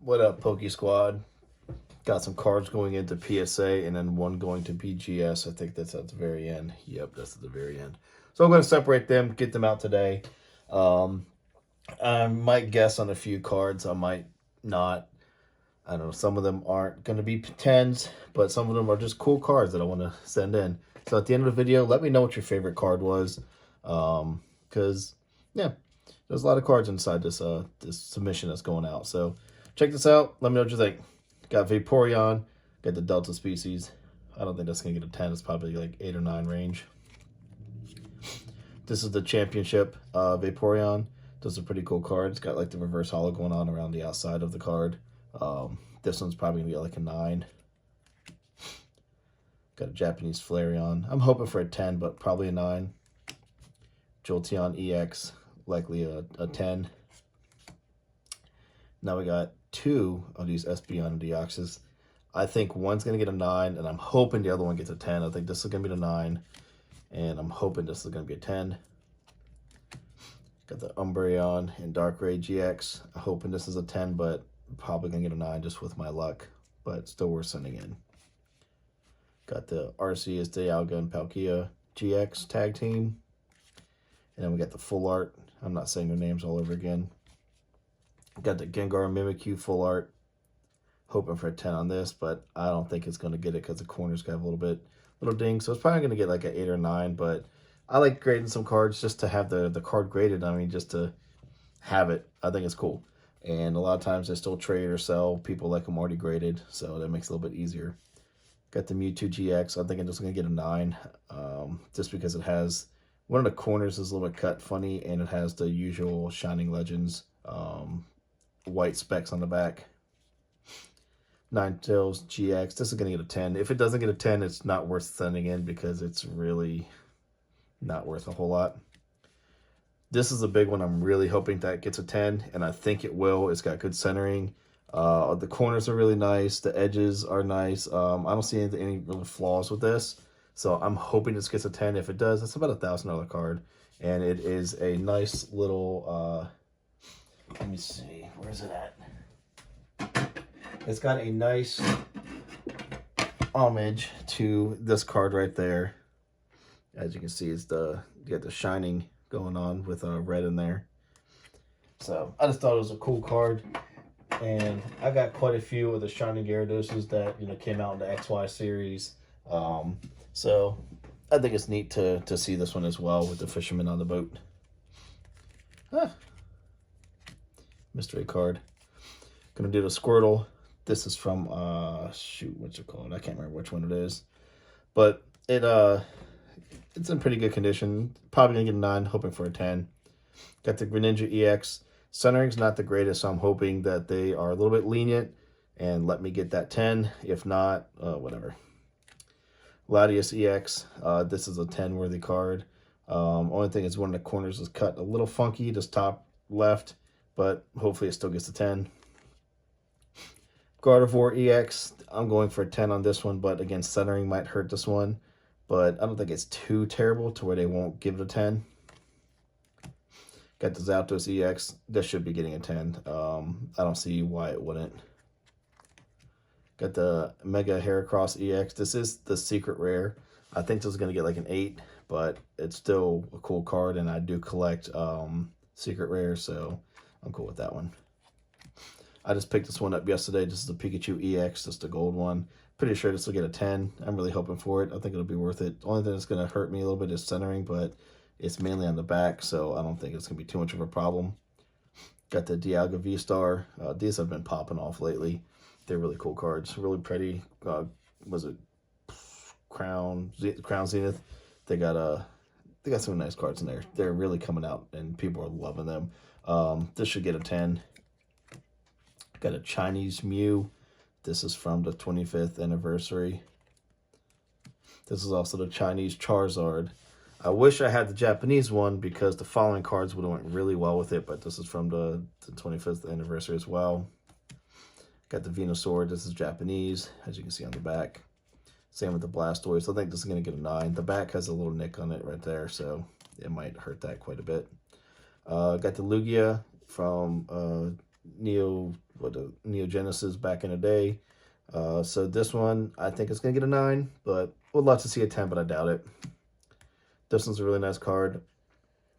What up, Poke Squad? Got some cards going into PSA and then one going to BGS. I think that's at the very end. Yep, that's at the very end. So I'm going to separate them, get them out today. I might guess on a few cards. I might not. I don't know. Some of them aren't going to be 10s, but some of them are just cool cards that I want to send in. So at the end of the video, let me know what your favorite card was. Because, yeah, there's a lot of cards inside this submission that's going out. So check this out. Let me know what you think. Got Vaporeon. Got the Delta species. I don't think that's going to get a 10. It's probably like 8 or 9 range. This is the championship Vaporeon. Those are pretty cool cards. It's got like the reverse holo going on around the outside of the card. This one's probably going to get like a 9. Got a Japanese Flareon. I'm hoping for a 10, but probably a 9. Jolteon EX, likely a 10. Now we got 2 of these Espeon Deoxys. I think one's going to get a 9, and I'm hoping the other one gets a 10. I think this is going to be the 9, and I'm hoping this is going to be a 10. Got the Umbreon and Darkrai GX. I'm hoping this is a 10, but probably going to get a 9 just with my luck, but still worth sending in. Got the Arceus, Dialga, and Palkia GX tag team. And then we got the full art. I'm not saying their names all over again. Got the Gengar and Mimikyu full art. Hoping for a 10 on this, but I don't think it's going to get it because the corners got a little ding. So it's probably going to get like an 8 or 9, but I like grading some cards just to have the card graded. I mean, just to have it. I think it's cool. And a lot of times they still trade or sell. People like them already graded, so that makes it a little bit easier. Got the Mewtwo GX. I think I'm just going to get a 9 just because it has... One of the corners is a little bit cut funny, and it has the usual Shining Legends white specks on the back. Ninetales GX. This is going to get a 10. If it doesn't get a 10, it's not worth sending in because it's really not worth a whole lot. This is a big one. I'm really hoping that gets a 10, and I think it will. It's got good centering. The corners are really nice. The edges are nice. I don't see any really flaws with this. So I'm hoping this gets a 10. If it does, it's about a $1,000 card. And it is a nice little, let me see, where is it at? It's got a nice homage to this card right there. As you can see, it's you got the shining going on with red in there. So I just thought it was a cool card. And I got quite a few of the Shining Gyarados that, you know, came out in the XY series. So I think it's neat to see this one as well with the fisherman on the boat. Mystery card. Gonna do the Squirtle. This is from shoot, what's it called? I can't remember which one it is. But it's in pretty good condition. Probably gonna get a 9, hoping for a 10. Got the Greninja EX. Centering's not the greatest, so I'm hoping that they are a little bit lenient and let me get that 10. If not, whatever. Latias EX. This is a 10 worthy card. Only thing is one of the corners is cut a little funky, this top left, but hopefully it still gets a 10. Gardevoir EX. I'm going for a 10 on this one, but again, centering might hurt this one, but I don't think it's too terrible to where they won't give it a 10. Got the Zapdos EX. This should be getting a 10. I don't see why it wouldn't. Got the Mega Heracross EX. This is the secret rare. I think this is going to get like an 8, but it's still a cool card, and I do collect secret rares, so I'm cool with that one. I just picked this one up yesterday. This is the Pikachu EX. This is the gold one. Pretty sure this will get a 10. I'm really hoping for it. I think it'll be worth it. The only thing that's going to hurt me a little bit is centering, but it's mainly on the back, so I don't think it's going to be too much of a problem. Got the Dialga V-Star. These have been popping off lately. They're really cool cards. Really pretty. Was it Crown Zenith? They got some nice cards in there. They're really coming out, and people are loving them. This should get a 10. Got a Chinese Mew. This is from the 25th anniversary. This is also the Chinese Charizard. I wish I had the Japanese one because the following cards would have went really well with it, but this is from the 25th anniversary as well. Got the Venusaur. This is Japanese, as you can see on the back. Same with the Blastoise. I think this is going to get a 9. The back has a little nick on it right there, so it might hurt that quite a bit. Got the Lugia from Neo with the Neo Genesis back in the day. So this one, I think it's going to get a 9, but would love to see a 10, but I doubt it. This one's a really nice card.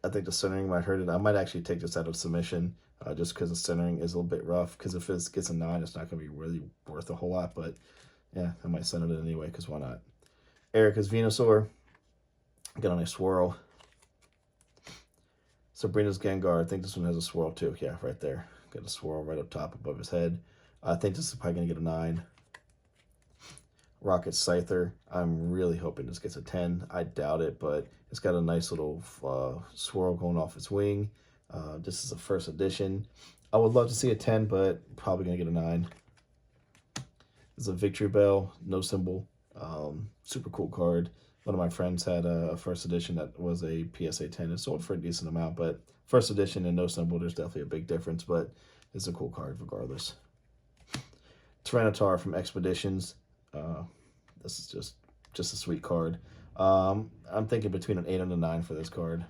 I think the centering might hurt it. I might actually take this out of submission just because the centering is a little bit rough. Because if it gets a 9, it's not going to be really worth a whole lot. But yeah, I might send it anyway because why not? Erica's Venusaur. Get on a swirl. Sabrina's Gengar. I think this one has a swirl too. Yeah, right there. Got a swirl right up top above his head. I think this is probably going to get a 9. Rocket Scyther. I'm really hoping this gets a 10. I doubt it, but it's got a nice little swirl going off its wing. This is a first edition. I would love to see a 10, but probably going to get a 9. It's a Victory Bell, no symbol. Super cool card. One of my friends had a first edition that was a PSA 10. It sold for a decent amount, but first edition and no symbol, there's definitely a big difference, but it's a cool card regardless. Tyranitar from Expeditions. This is just a sweet card. I'm thinking between an 8 and a 9 for this card.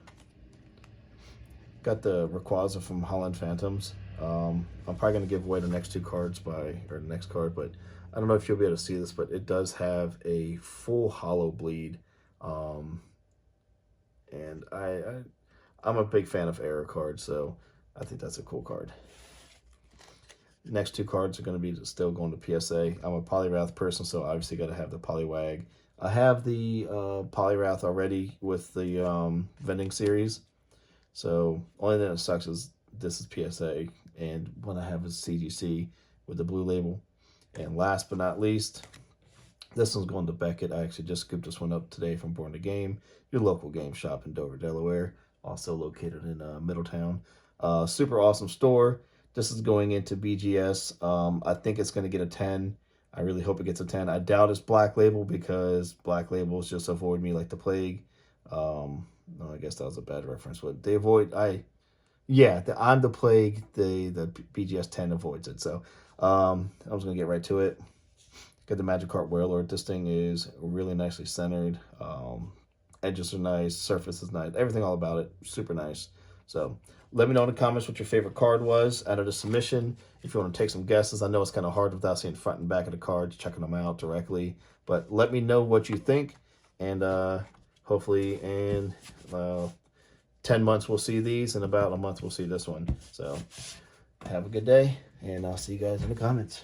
Got the Rayquaza from Holland Phantoms. I'm probably going to give away the next 2 cards or the next card, but I don't know if you'll be able to see this, but it does have a full hollow bleed. And I'm a big fan of error cards, so I think that's a cool card. Next 2 cards are going to be still going to PSA. I'm a Poliwrath person, so obviously got to have the Poliwag. I have the Poliwrath already with the vending series. So only thing that sucks is this is PSA, and what I have is CGC with the blue label. And last but not least, this one's going to Beckett. I actually just scooped this one up today from Born to Game, your local game shop in Dover, Delaware, also located in Middletown. Super awesome store. This is going into BGS. I think it's going to get a 10. I really hope it gets a 10. I doubt it's Black Label because Black Labels just avoid me like the plague. No, I guess that was a bad reference, but they avoid, I'm the plague, the BGS 10 avoids it. So I was going to get right to it. Got the Magikarp Warlord. This thing is really nicely centered. Edges are nice, surface is nice, everything all about it, super nice. So let me know in the comments what your favorite card was out of the submission. If you want to take some guesses, I know it's kind of hard without seeing front and back of the cards, checking them out directly. But let me know what you think, and hopefully in 10 months we'll see these, in about a month we'll see this one. So have a good day, and I'll see you guys in the comments.